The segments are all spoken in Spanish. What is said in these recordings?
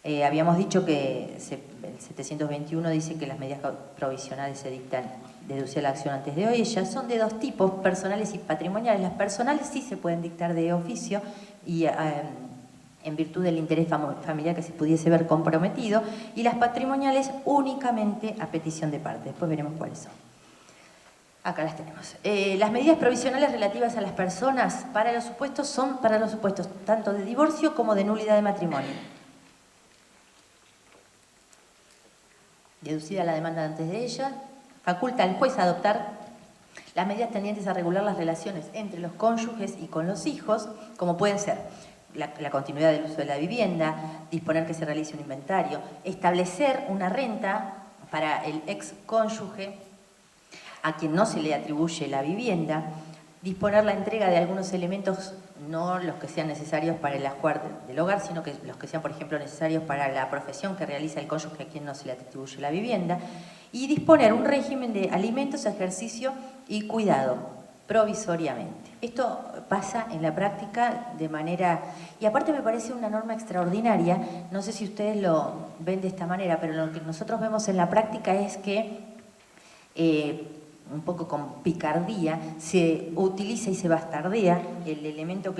Habíamos dicho que el 721 dice que las medidas provisionales se dictan deducir la acción antes de hoy. Ellas son de dos tipos, personales y patrimoniales. Las personales sí se pueden dictar de oficio y en virtud del interés familiar que se pudiese ver comprometido, y las patrimoniales únicamente a petición de parte. Después veremos cuáles son. Acá las tenemos. Las medidas provisionales relativas a las personas para los supuestos son para los supuestos tanto de divorcio como de nulidad de matrimonio. Deducida la demanda antes de ella, faculta al juez a adoptar las medidas tendientes a regular las relaciones entre los cónyuges y con los hijos, como pueden ser la continuidad del uso de la vivienda, disponer que se realice un inventario, establecer una renta para el ex cónyuge a quien no se le atribuye la vivienda, disponer la entrega de algunos elementos, no los que sean necesarios para el ajuar del hogar, sino que los que sean, por ejemplo, necesarios para la profesión que realiza el cónyuge a quien no se le atribuye la vivienda, y disponer un régimen de alimentos, ejercicio y cuidado, provisoriamente. Esto pasa en la práctica de manera... Y aparte me parece una norma extraordinaria, no sé si ustedes lo ven de esta manera, pero lo que nosotros vemos en la práctica es que un poco con picardía, se utiliza y se bastardea el elemento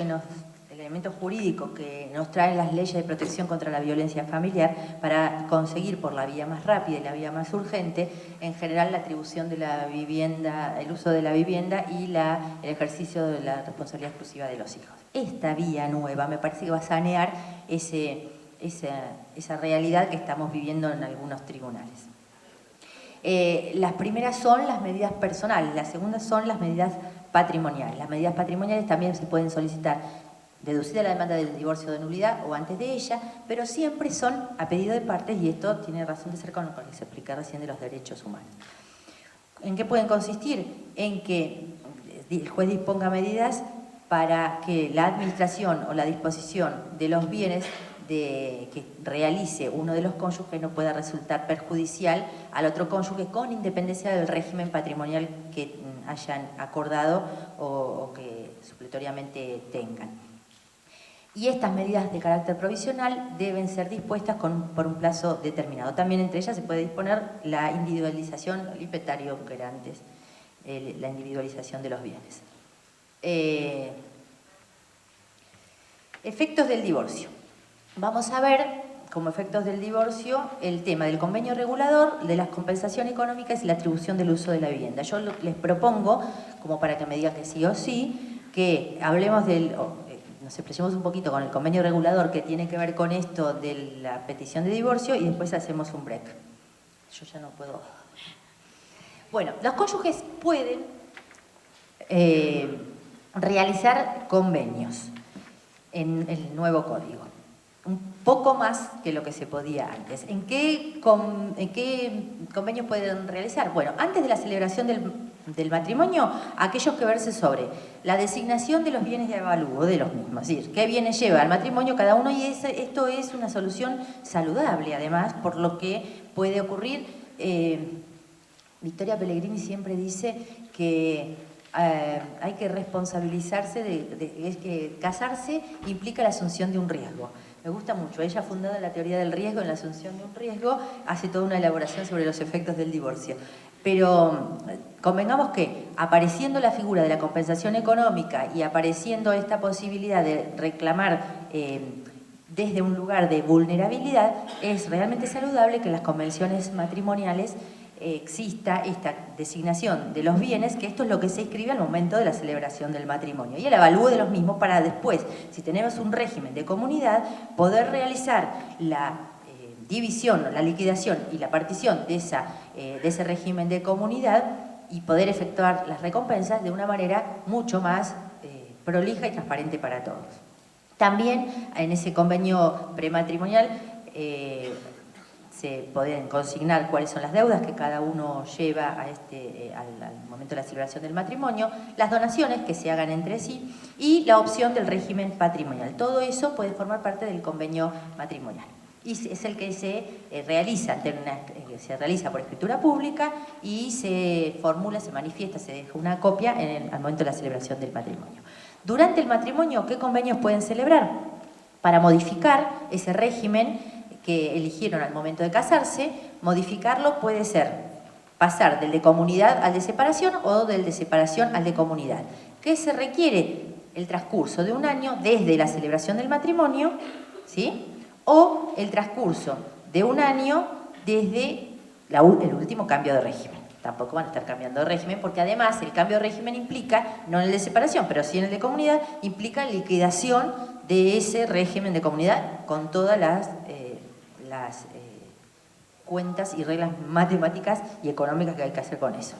jurídico que nos traen las leyes de protección contra la violencia familiar para conseguir por la vía más rápida y la vía más urgente, en general, la atribución de la vivienda, el uso de la vivienda y el ejercicio de la responsabilidad exclusiva de los hijos. Esta vía nueva me parece que va a sanear esa realidad que estamos viviendo en algunos tribunales. Las primeras son las medidas personales, las segundas son las medidas patrimoniales. Las medidas patrimoniales también se pueden solicitar deducida la demanda del divorcio o de nulidad o antes de ella, pero siempre son a pedido de partes, y esto tiene razón de ser con lo que se explica recién de los derechos humanos. ¿En qué pueden consistir? En que el juez disponga medidas para que la administración o la disposición de los bienes que realice uno de los cónyuges no pueda resultar perjudicial al otro cónyuge, con independencia del régimen patrimonial que hayan acordado o que supletoriamente tengan. Y estas medidas de carácter provisional deben ser dispuestas por un plazo determinado. También entre ellas se puede disponer la individualización, el inventario que era antes, la individualización de los bienes. Efectos del divorcio. Vamos a ver, como efectos del divorcio, el tema del convenio regulador, de las compensaciones económicas y la atribución del uso de la vivienda. Yo les propongo, como para que me digan que sí o sí, que hablemos nos expresemos un poquito con el convenio regulador que tiene que ver con esto de la petición de divorcio, y después hacemos un break. Yo ya no puedo... Bueno, los cónyuges pueden realizar convenios en el nuevo código. Un poco más que lo que se podía antes. ¿En qué convenios pueden realizar? Bueno, antes de la celebración del matrimonio, aquellos que verse sobre la designación de los bienes de avalúo de los mismos, es decir, qué bienes lleva al matrimonio cada uno, y esto es una solución saludable, además, por lo que puede ocurrir. Victoria Pellegrini siempre dice que hay que responsabilizarse es que casarse implica la asunción de un riesgo. Me gusta mucho. Ella ha fundado la teoría del riesgo en la asunción de un riesgo, hace toda una elaboración sobre los efectos del divorcio. Pero convengamos que apareciendo la figura de la compensación económica y apareciendo esta posibilidad de reclamar desde un lugar de vulnerabilidad, es realmente saludable que en las convenciones matrimoniales exista esta designación de los bienes, que esto es lo que se inscribe al momento de la celebración del matrimonio, y el avalúo de los mismos para después, si tenemos un régimen de comunidad, poder realizar la división, la liquidación y la partición de ese régimen de comunidad y poder efectuar las recompensas de una manera mucho más prolija y transparente para todos. También en ese convenio prematrimonial se pueden consignar cuáles son las deudas que cada uno lleva al momento de la celebración del matrimonio, las donaciones que se hagan entre sí y la opción del régimen patrimonial. Todo eso puede formar parte del convenio matrimonial. Y es el que se realiza por escritura pública y se formula, se manifiesta, se deja una copia al momento de la celebración del matrimonio. Durante el matrimonio, ¿qué convenios pueden celebrar? Para modificar ese régimen que eligieron al momento de casarse, modificarlo puede ser pasar del de comunidad al de separación o del de separación al de comunidad. ¿Qué se requiere? El transcurso de un año desde la celebración del matrimonio, ¿sí? O el transcurso de un año desde el último cambio de régimen. Tampoco van a estar cambiando de régimen porque además el cambio de régimen implica, no en el de separación, pero sí en el de comunidad, implica liquidación de ese régimen de comunidad con todas las cuentas y reglas matemáticas y económicas que hay que hacer con eso.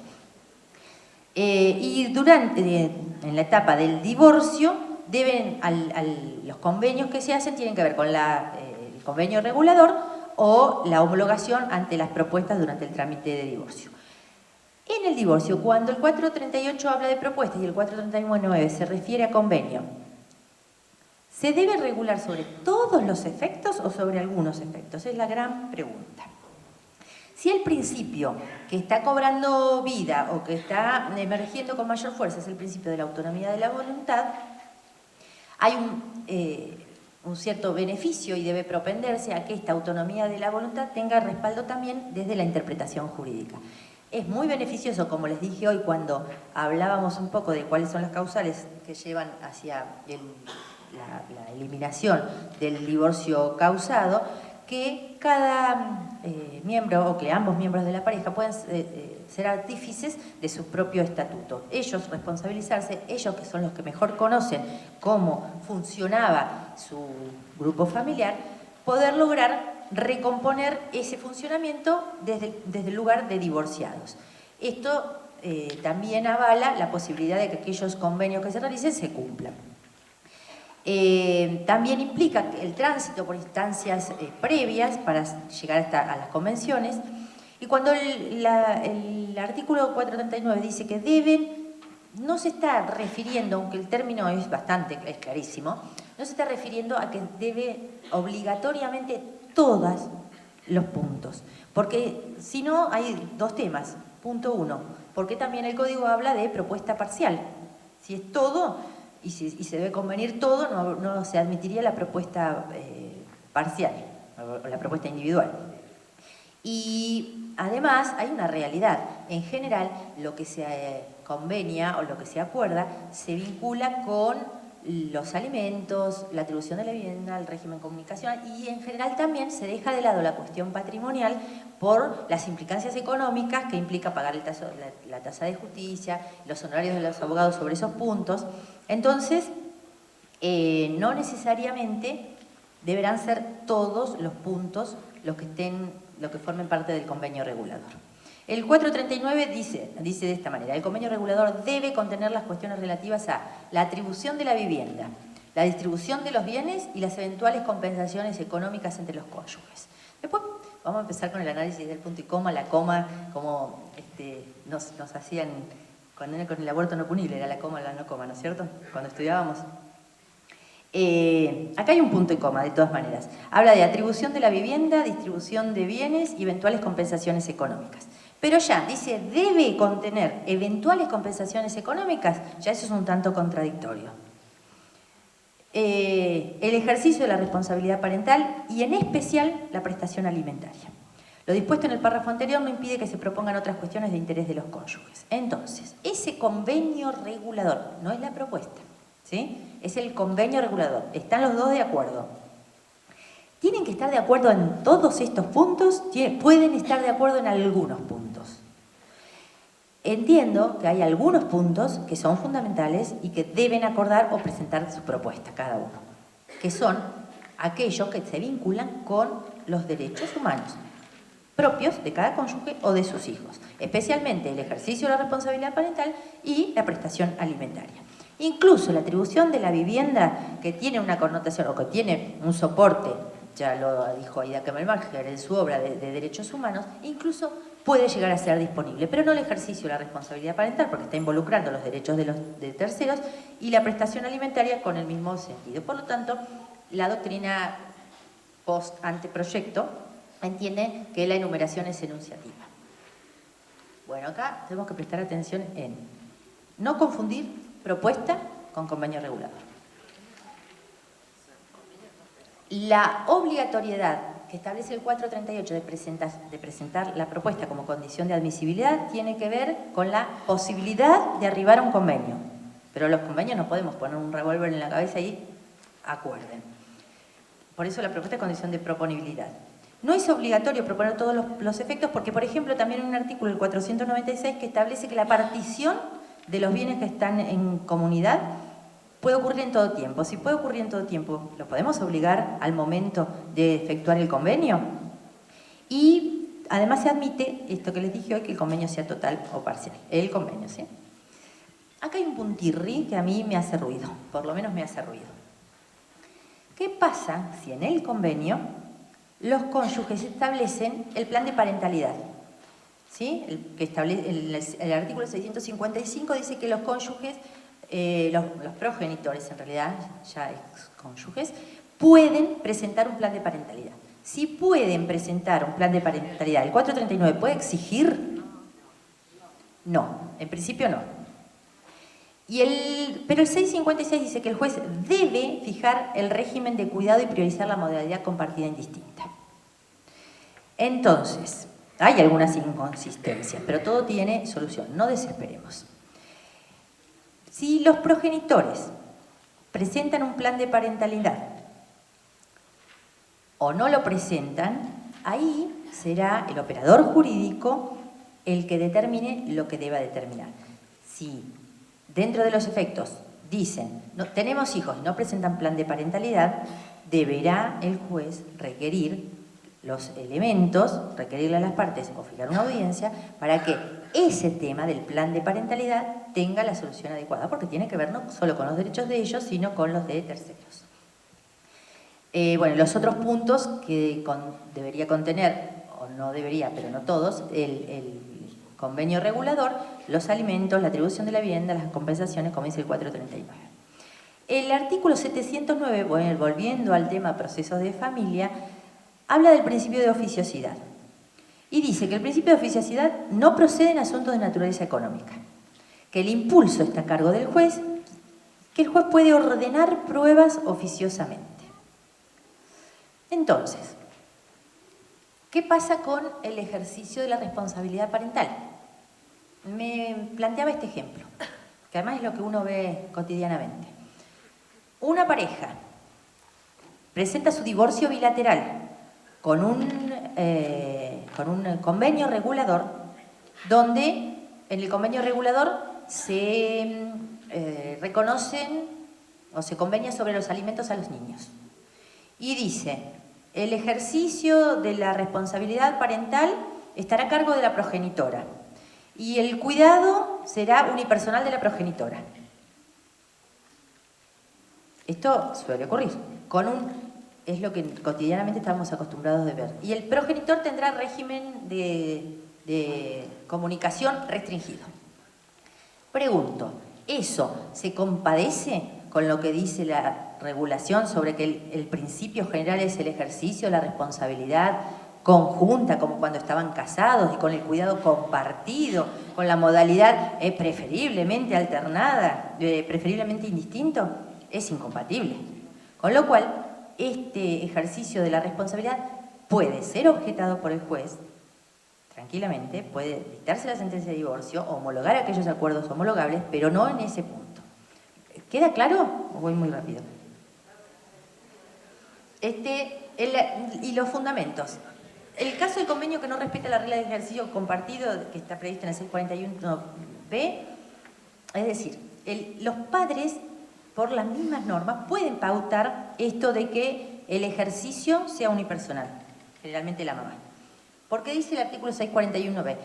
Y en la etapa del divorcio, los convenios que se hacen tienen que ver con el convenio regulador o la homologación ante las propuestas durante el trámite de divorcio. En el divorcio, cuando el 438 habla de propuestas y el 439 se refiere a convenio, ¿se debe regular sobre todos los efectos o sobre algunos efectos? Es la gran pregunta. Si el principio que está cobrando vida o que está emergiendo con mayor fuerza es el principio de la autonomía de la voluntad, hay un cierto beneficio y debe propenderse a que esta autonomía de la voluntad tenga respaldo también desde la interpretación jurídica. Es muy beneficioso, como les dije hoy, cuando hablábamos un poco de cuáles son las causales que llevan hacia la eliminación del divorcio causado, que cada miembro o que ambos miembros de la pareja puedan ser artífices de su propio estatuto. Ellos responsabilizarse, ellos que son los que mejor conocen cómo funcionaba su grupo familiar, poder lograr recomponer ese funcionamiento desde el lugar de divorciados. Esto también avala la posibilidad de que aquellos convenios que se realicen se cumplan. También implica el tránsito por instancias previas para llegar a las convenciones. Y cuando el artículo 439 dice que deben, no se está refiriendo, aunque el término es clarísimo, no se está refiriendo a que debe obligatoriamente todos los puntos. Porque si no, hay dos temas. Punto 1, porque también el código habla de propuesta parcial. Si es todo y se debe convenir todo, no se admitiría la propuesta parcial o la propuesta individual. Y además hay una realidad. En general, lo que se convenia o lo que se acuerda se vincula con los alimentos, la atribución de la vivienda, el régimen comunicacional y en general también se deja de lado la cuestión patrimonial por las implicancias económicas que implica pagar la tasa de justicia, los honorarios de los abogados sobre esos puntos. Entonces, no necesariamente deberán ser todos los puntos los que formen parte del convenio regulador. El 439 dice de esta manera: el convenio regulador debe contener las cuestiones relativas a la atribución de la vivienda, la distribución de los bienes y las eventuales compensaciones económicas entre los cónyuges. Después vamos a empezar con el análisis del punto y coma, la coma, como nos hacían con el aborto no punible, era la coma, la no coma, ¿no es cierto? Cuando estudiábamos. Acá hay un punto y coma, de todas maneras. Habla de atribución de la vivienda, distribución de bienes y eventuales compensaciones económicas. Pero ya, dice, debe contener eventuales compensaciones económicas, ya eso es un tanto contradictorio. El ejercicio de la responsabilidad parental y en especial la prestación alimentaria. Lo dispuesto en el párrafo anterior no impide que se propongan otras cuestiones de interés de los cónyuges. Entonces, ese convenio regulador, no es la propuesta, ¿sí? Es el convenio regulador, están los dos de acuerdo. ¿Tienen que estar de acuerdo en todos estos puntos? Pueden estar de acuerdo en algunos puntos. Entiendo que hay algunos puntos que son fundamentales y que deben acordar o presentar su propuesta cada uno, que son aquellos que se vinculan con los derechos humanos propios de cada cónyuge o de sus hijos, especialmente el ejercicio de la responsabilidad parental y la prestación alimentaria. Incluso la atribución de la vivienda, que tiene una connotación o que tiene un soporte, ya lo dijo Aida Kemalmacher en su obra de Derechos Humanos, incluso puede llegar a ser disponible, pero no el ejercicio de la responsabilidad parental, porque está involucrando los derechos de terceros, y la prestación alimentaria con el mismo sentido. Por lo tanto, la doctrina post-anteproyecto entiende que la enumeración es enunciativa. Bueno, acá tenemos que prestar atención en no confundir propuesta con convenio regulador. La obligatoriedad que establece el 438 de presentar la propuesta como condición de admisibilidad tiene que ver con la posibilidad de arribar a un convenio. Pero los convenios no podemos poner un revólver en la cabeza y acuerden. Por eso la propuesta es condición de proponibilidad. No es obligatorio proponer todos los efectos porque, por ejemplo, también hay un artículo, el 496, que establece que la partición de los bienes que están en comunidad puede ocurrir en todo tiempo. Si puede ocurrir en todo tiempo, ¿lo podemos obligar al momento de efectuar el convenio? Y además se admite, esto que les dije hoy, que el convenio sea total o parcial. El convenio, ¿sí? Acá hay un puntirri que a mí me hace ruido, por lo menos me hace ruido. ¿Qué pasa si en el convenio los cónyuges establecen el plan de parentalidad? ¿Sí? El artículo 655 dice que los cónyuges, los progenitores en realidad, ya excónyuges, pueden presentar un plan de parentalidad. Si pueden presentar un plan de parentalidad, ¿el 439 puede exigir? No, en principio no. Pero el 656 dice que el juez debe fijar el régimen de cuidado y priorizar la modalidad compartida indistinta. Entonces, hay algunas inconsistencias, pero todo tiene solución, no desesperemos. Si los progenitores presentan un plan de parentalidad o no lo presentan, ahí será el operador jurídico el que determine lo que deba determinar. Si dentro de los efectos dicen, no, tenemos hijos y no presentan plan de parentalidad, deberá el juez requerir los elementos, requerirle a las partes o fijar una audiencia para que ese tema del plan de parentalidad tenga la solución adecuada, porque tiene que ver no solo con los derechos de ellos, sino con los de terceros. Bueno, los otros puntos que debería contener, o no debería, pero no todos, el convenio regulador, los alimentos, la atribución de la vivienda, las compensaciones, como dice el 439. El artículo 709, bueno, volviendo al tema procesos de familia, habla del principio de oficiosidad y dice que el principio de oficiosidad no procede en asuntos de naturaleza económica, que el impulso está a cargo del juez, que el juez puede ordenar pruebas oficiosamente. Entonces, ¿qué pasa con el ejercicio de la responsabilidad parental? Me planteaba este ejemplo, que además es lo que uno ve cotidianamente. Una pareja presenta su divorcio bilateral con un convenio regulador, donde en el convenio regulador se reconocen o se convenia sobre los alimentos a los niños. Y dice, el ejercicio de la responsabilidad parental estará a cargo de la progenitora y el cuidado será unipersonal de la progenitora. Esto suele ocurrir, es lo que cotidianamente estamos acostumbrados de ver. Y el progenitor tendrá régimen de comunicación restringido. Pregunto, ¿eso se compadece con lo que dice la regulación sobre que el principio general es el ejercicio de la responsabilidad conjunta, como cuando estaban casados, y con el cuidado compartido, con la modalidad preferiblemente alternada, preferiblemente indistinto? Es incompatible. Con lo cual, este ejercicio de la responsabilidad puede ser objetado por el juez, tranquilamente, puede dictarse la sentencia de divorcio, homologar aquellos acuerdos homologables, pero no en ese punto. ¿Queda claro o voy muy rápido? Y los fundamentos. El caso del convenio que no respeta la regla de ejercicio compartido que está prevista en el 641b, es decir, los padres, por las mismas normas, pueden pautar esto de que el ejercicio sea unipersonal, generalmente la mamá. Porque dice el artículo 641b,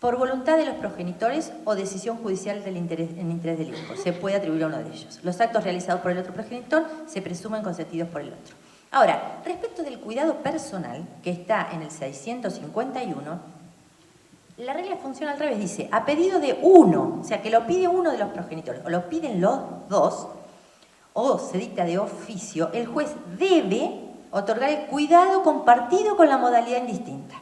por voluntad de los progenitores o decisión judicial en interés del hijo, se puede atribuir a uno de ellos. Los actos realizados por el otro progenitor se presumen consentidos por el otro. Ahora, respecto del cuidado personal, que está en el 651, la regla funciona al revés, dice, a pedido de uno, o sea, que lo pide uno de los progenitores, o lo piden los dos, o se dicta de oficio, el juez debe otorgar el cuidado compartido con la modalidad indistinta.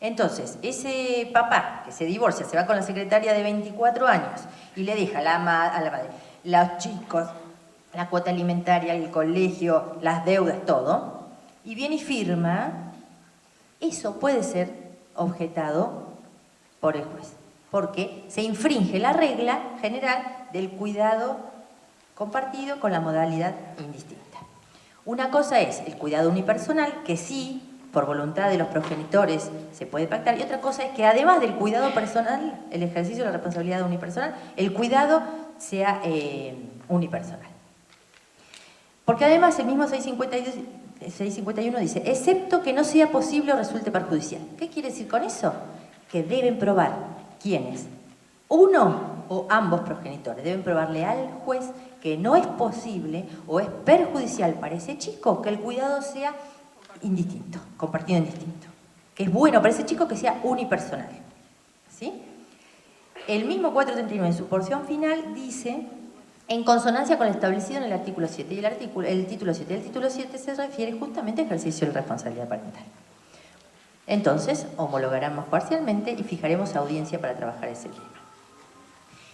Entonces, ese papá que se divorcia, se va con la secretaria de 24 años y le deja a la madre, los chicos, la cuota alimentaria, el colegio, las deudas, todo. y viene y firma, eso puede ser objetado por el juez, porque se infringe la regla general del cuidado compartido con la modalidad indistinta. Una cosa es el cuidado unipersonal, que sí, por voluntad de los progenitores se puede pactar, y otra cosa es que además del cuidado personal, el ejercicio de la responsabilidad unipersonal, el cuidado sea unipersonal. Porque además el mismo 651 dice, excepto que no sea posible o resulte perjudicial. ¿Qué quiere decir con eso? Que deben probar quiénes, uno o ambos progenitores, deben probarle al juez que no es posible o es perjudicial para ese chico que el cuidado sea indistinto, compartido indistinto. Que es bueno para ese chico que sea unipersonal. ¿Sí? El mismo 439 en su porción final dice, en consonancia con lo establecido en el artículo 7, y el título 7. El título 7 se refiere justamente al ejercicio de responsabilidad parental. Entonces, homologaremos parcialmente y fijaremos audiencia para trabajar ese tema.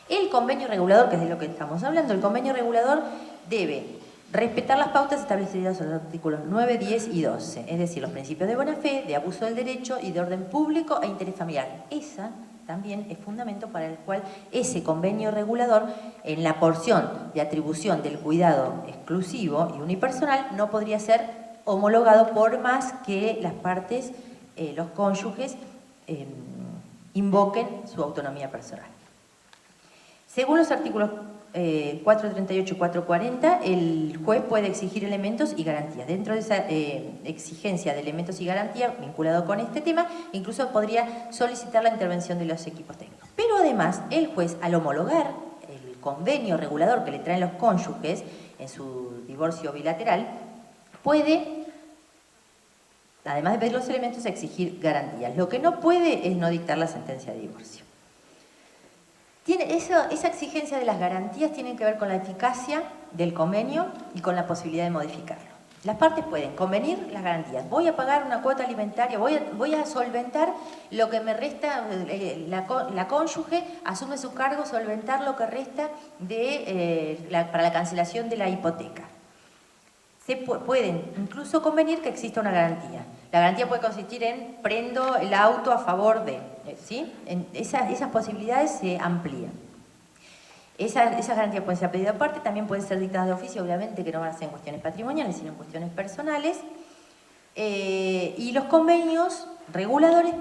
El convenio regulador, que es de lo que estamos hablando, el convenio regulador debe respetar las pautas establecidas en los artículos 9, 10 y 12, es decir, los principios de buena fe, de abuso del derecho y de orden público e interés familiar. Esa también es fundamento para el cual ese convenio regulador, en la porción de atribución del cuidado exclusivo y unipersonal, no podría ser homologado por más que las partes, los cónyuges, invoquen su autonomía personal. Según los artículos 438 y 440, el juez puede exigir elementos y garantías. Dentro de esa exigencia de elementos y garantías, vinculado con este tema, incluso podría solicitar la intervención de los equipos técnicos. Pero además, el juez, al homologar el convenio regulador que le traen los cónyuges en su divorcio bilateral, puede, además de pedir los elementos, exigir garantías. Lo que no puede es no dictar la sentencia de divorcio. Esa exigencia de las garantías tiene que ver con la eficacia del convenio y con la posibilidad de modificarlo. Las partes pueden convenir las garantías. Voy a pagar una cuota alimentaria, voy a solventar lo que me resta, la cónyuge asume su cargo, solventar lo que resta para la cancelación de la hipoteca. Se pueden incluso convenir que exista una garantía. La garantía puede consistir en prendo el auto a favor de, ¿sí? Esas posibilidades se amplían. Esas garantías pueden ser pedidas aparte, también pueden ser dictadas de oficio, obviamente que no van a ser en cuestiones patrimoniales, sino en cuestiones personales. Y los convenios reguladores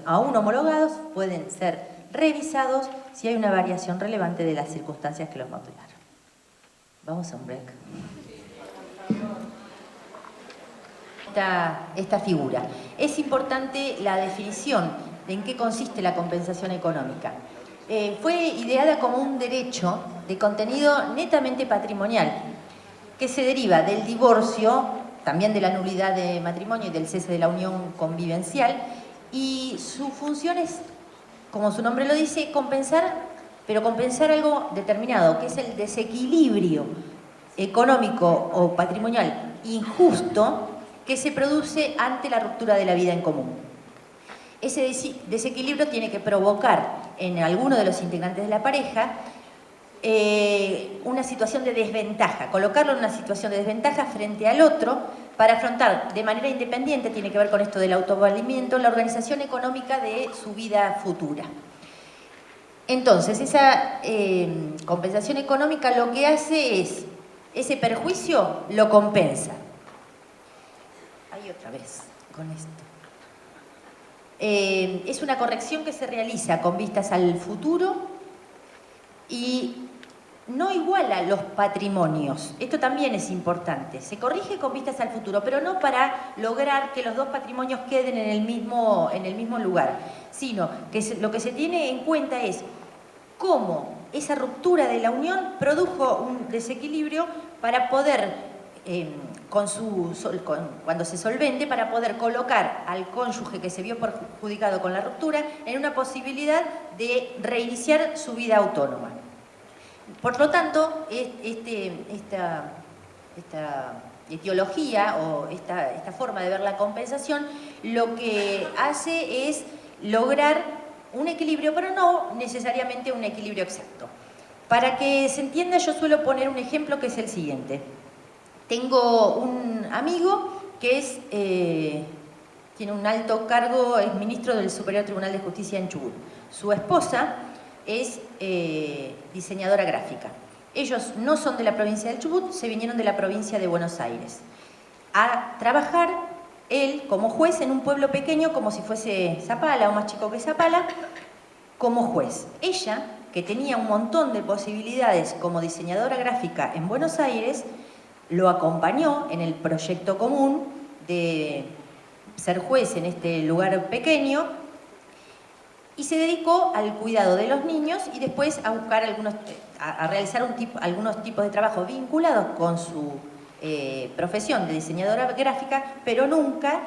aún homologados, pueden ser revisados si hay una variación relevante de las circunstancias que los motivaron. Vamos a un break. Esta figura. Es importante la definición de en qué consiste la compensación económica. Fue ideada como un derecho de contenido netamente patrimonial, que se deriva del divorcio, también de la nulidad de matrimonio y del cese de la unión convivencial, y su función es, como su nombre lo dice, compensar, pero compensar algo determinado, que es el desequilibrio económico o patrimonial injusto que se produce ante la ruptura de la vida en común. Ese desequilibrio tiene que provocar en alguno de los integrantes de la pareja una situación de desventaja, colocarlo en una situación de desventaja frente al otro para afrontar de manera independiente, tiene que ver con esto del autovalimiento, la organización económica de su vida futura. Entonces, esa compensación económica lo que hace es, ese perjuicio lo compensa. Ahí otra vez, con esto. Es una corrección que se realiza con vistas al futuro y no iguala los patrimonios. Esto también es importante. Se corrige con vistas al futuro, pero no para lograr que los dos patrimonios queden en el mismo lugar, sino que lo que se tiene en cuenta es cómo esa ruptura de la unión produjo un desequilibrio para poder, cuando se solvente, para poder colocar al cónyuge que se vio perjudicado con la ruptura en una posibilidad de reiniciar su vida autónoma. Por lo tanto, esta etiología o esta forma de ver la compensación lo que hace es lograr un equilibrio, pero no necesariamente un equilibrio exacto. Para que se entienda, yo suelo poner un ejemplo que es el siguiente. Tengo un amigo que es, tiene un alto cargo, es ministro del Superior Tribunal de Justicia en Chubut. Su esposa es diseñadora gráfica. Ellos no son de la provincia del Chubut, se vinieron de la provincia de Buenos Aires a trabajar, él como juez, en un pueblo pequeño como si fuese Zapala o más chico que Zapala, como juez. Ella, que tenía un montón de posibilidades como diseñadora gráfica en Buenos Aires, lo acompañó en el proyecto común de ser juez en este lugar pequeño y se dedicó al cuidado de los niños y después a buscar a realizar algunos tipos de trabajo vinculados con su profesión de diseñadora gráfica, pero nunca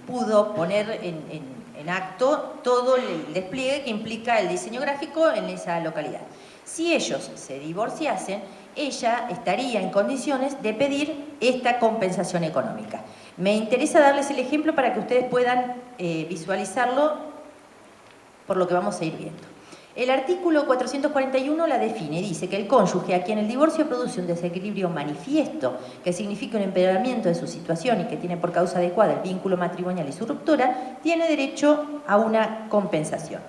pudo poner en acto todo el despliegue que implica el diseño gráfico en esa localidad. Si ellos se divorciasen, ella estaría en condiciones de pedir esta compensación económica. Me interesa darles el ejemplo para que ustedes puedan visualizarlo por lo que vamos a ir viendo. El artículo 441 la define, dice que el cónyuge a quien el divorcio produce un desequilibrio manifiesto, que significa un empeoramiento de su situación y que tiene por causa adecuada el vínculo matrimonial y su ruptura, tiene derecho a una compensación.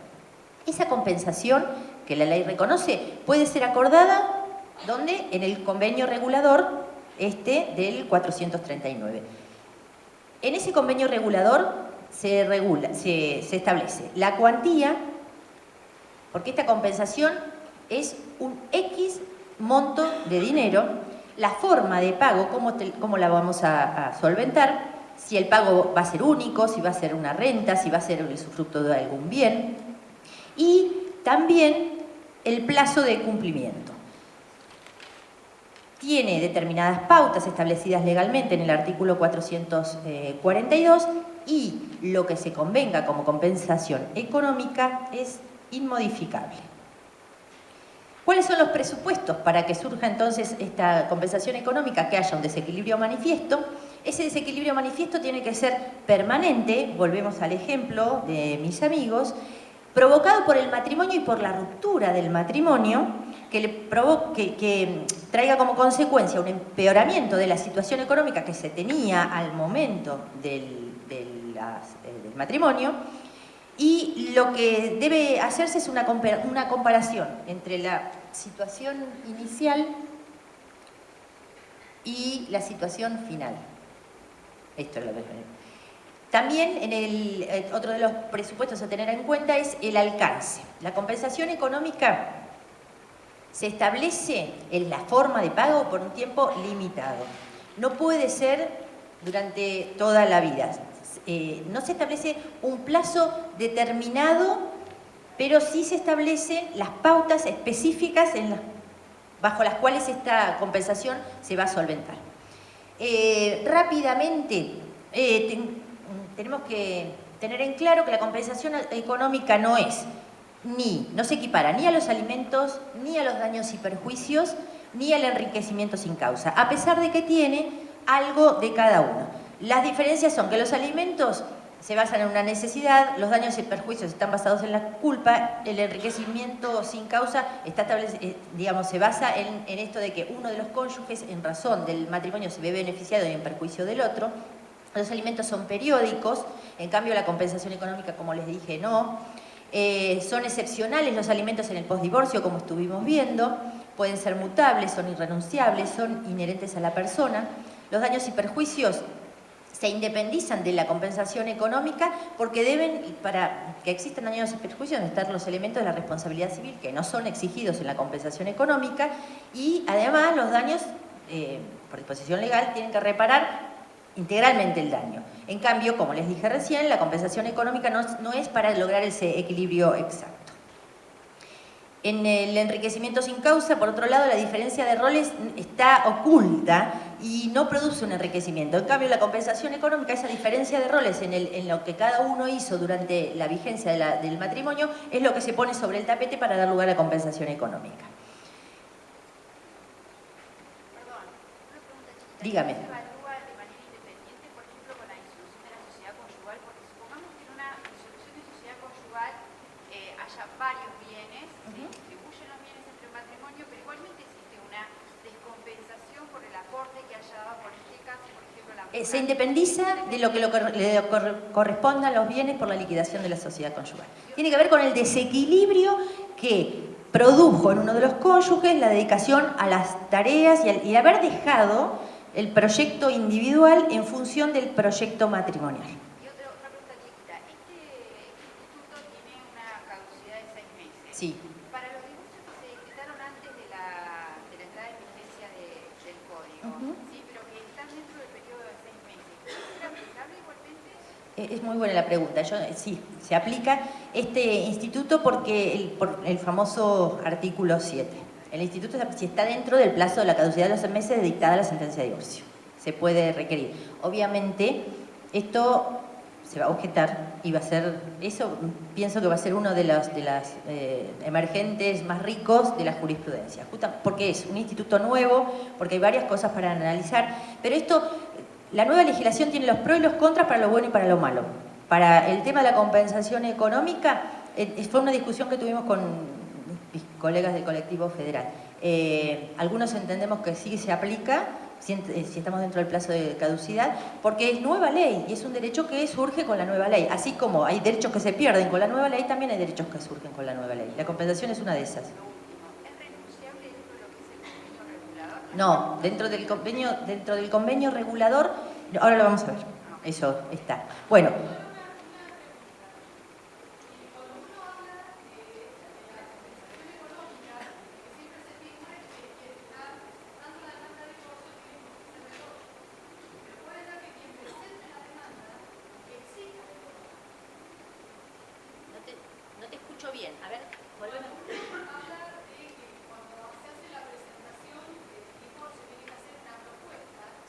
Esa compensación que la ley reconoce puede ser acordada, ¿dónde? En el convenio regulador del 439. En ese convenio regulador se establece la cuantía, porque esta compensación es un X monto de dinero, la forma de pago, cómo la vamos a solventar, si el pago va a ser único, si va a ser una renta, si va a ser el usufructo de algún bien, y también el plazo de cumplimiento. Tiene determinadas pautas establecidas legalmente en el artículo 442 y lo que se convenga como compensación económica es inmodificable. ¿Cuáles son los presupuestos para que surja entonces esta compensación económica? Que haya un desequilibrio manifiesto. Ese desequilibrio manifiesto tiene que ser permanente, volvemos al ejemplo de mis amigos, provocado por el matrimonio y por la ruptura del matrimonio, que traiga como consecuencia un empeoramiento de la situación económica que se tenía al momento del matrimonio, y lo que debe hacerse es una comparación entre la situación inicial y la situación final. Esto es lo que también otro de los presupuestos a tener en cuenta es el alcance. La compensación económica se establece en la forma de pago por un tiempo limitado. No puede ser durante toda la vida. No se establece un plazo determinado, pero sí se establecen las pautas específicas bajo las cuales esta compensación se va a solventar. Rápidamente, tenemos que tener en claro que la compensación económica no se equipara ni a los alimentos, ni a los daños y perjuicios, ni al enriquecimiento sin causa, a pesar de que tiene algo de cada uno. Las diferencias son que los alimentos se basan en una necesidad, los daños y perjuicios están basados en la culpa, el enriquecimiento sin causa se basa en esto de que uno de los cónyuges, en razón del matrimonio, se ve beneficiado y en perjuicio del otro. Los alimentos son periódicos, en cambio la compensación económica, como les dije, no. Son excepcionales los alimentos en el postdivorcio, como estuvimos viendo, pueden ser mutables, son irrenunciables, son inherentes a la persona. Los daños y perjuicios se independizan de la compensación económica porque para que existan daños y perjuicios, deben estar los elementos de la responsabilidad civil que no son exigidos en la compensación económica, y además los daños, por disposición legal, tienen que reparar integralmente el daño. En cambio, como les dije recién, la compensación económica no es para lograr ese equilibrio exacto. En el enriquecimiento sin causa, por otro lado, la diferencia de roles está oculta y no produce un enriquecimiento. En cambio, la compensación económica, esa diferencia de roles en lo que cada uno hizo durante la vigencia del matrimonio, es lo que se pone sobre el tapete para dar lugar a la compensación económica. Perdón, una pregunta chiquita. Dígame. ¿Se evalúa de manera independiente, por ejemplo, con la disolución de la sociedad conyugal? Porque supongamos que en una disolución de sociedad conyugal haya varios bienes, se distribuyen los bienes entre el matrimonio, pero igualmente existe una descompensación por el aporte que haya dado, por este caso, por ejemplo, la Se independiza de lo que le correspondan los bienes por la liquidación de la sociedad conyugal. Tiene que ver con el desequilibrio que produjo en uno de los cónyuges la dedicación a las tareas y haber dejado el proyecto individual en función del proyecto matrimonial. Y otra pregunta chiquita. Este instituto tiene una caducidad de 6 meses. Sí. Para los divorcios que se decretaron antes de la entrada en vigencia del código, sí, pero que están dentro del periodo de 6 meses, ¿es aplicable igualmente? Es muy buena la pregunta. Sí, se aplica este instituto porque por el famoso artículo 7. El instituto, si está dentro del plazo de la caducidad de los 6 meses dictada la sentencia de divorcio, se puede requerir. Obviamente, esto se va a objetar y va a ser, eso pienso que va a ser uno de las emergentes más ricos de la jurisprudencia, porque es un instituto nuevo, porque hay varias cosas para analizar, pero esto, la nueva legislación tiene los pros y los contras para lo bueno y para lo malo. Para el tema de la compensación económica, fue una discusión que tuvimos con mis colegas del colectivo federal. Algunos entendemos que sí se aplica, si estamos dentro del plazo de caducidad, porque es nueva ley y es un derecho que surge con la nueva ley. Así como hay derechos que se pierden con la nueva ley, también hay derechos que surgen con la nueva ley. La compensación es una de esas. ¿Es renunciable dentro de lo que es el convenio regulador? No, dentro del convenio regulador, ahora lo vamos a ver, eso está. Bueno. No te escucho bien, a ver, volvemos.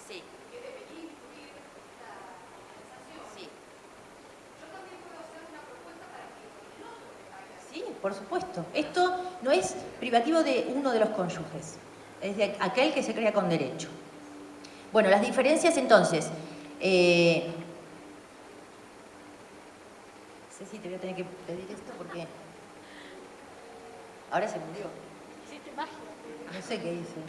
Sí. Que debería incluir esta compensación. Sí. Yo también puedo hacer una propuesta para que el otro le pague. Sí, por supuesto. Esto no es privativo de uno de los cónyuges, es de aquel que se crea con derecho. Bueno, las diferencias entonces. Ceci, te voy a tener que pedir esto porque ahora se murió. Hiciste magia. No sé qué hice.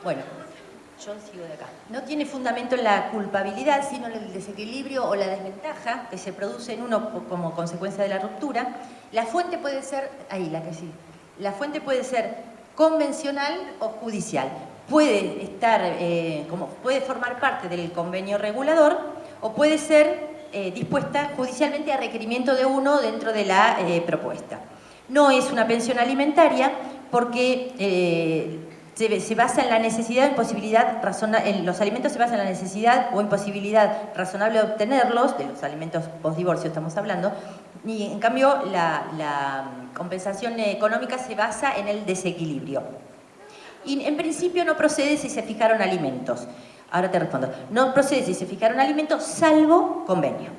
Bueno, yo sigo de acá. No tiene fundamento en la culpabilidad, sino en el desequilibrio o la desventaja que se produce en uno como consecuencia de la ruptura. La fuente puede ser, ahí la que sí, la fuente puede ser convencional o judicial. Puede estar, puede formar parte del convenio regulador o puede ser dispuesta judicialmente a requerimiento de uno dentro de la propuesta. No es una pensión alimentaria porque se basa en la necesidad o imposibilidad razonable, los alimentos se basan en la necesidad o imposibilidad razonable de obtenerlos, de los alimentos postdivorcio estamos hablando, y en cambio la compensación económica se basa en el desequilibrio. Y en principio no procede si se fijaron alimentos. Ahora te respondo. No procede si se fijaron alimentos salvo convenio.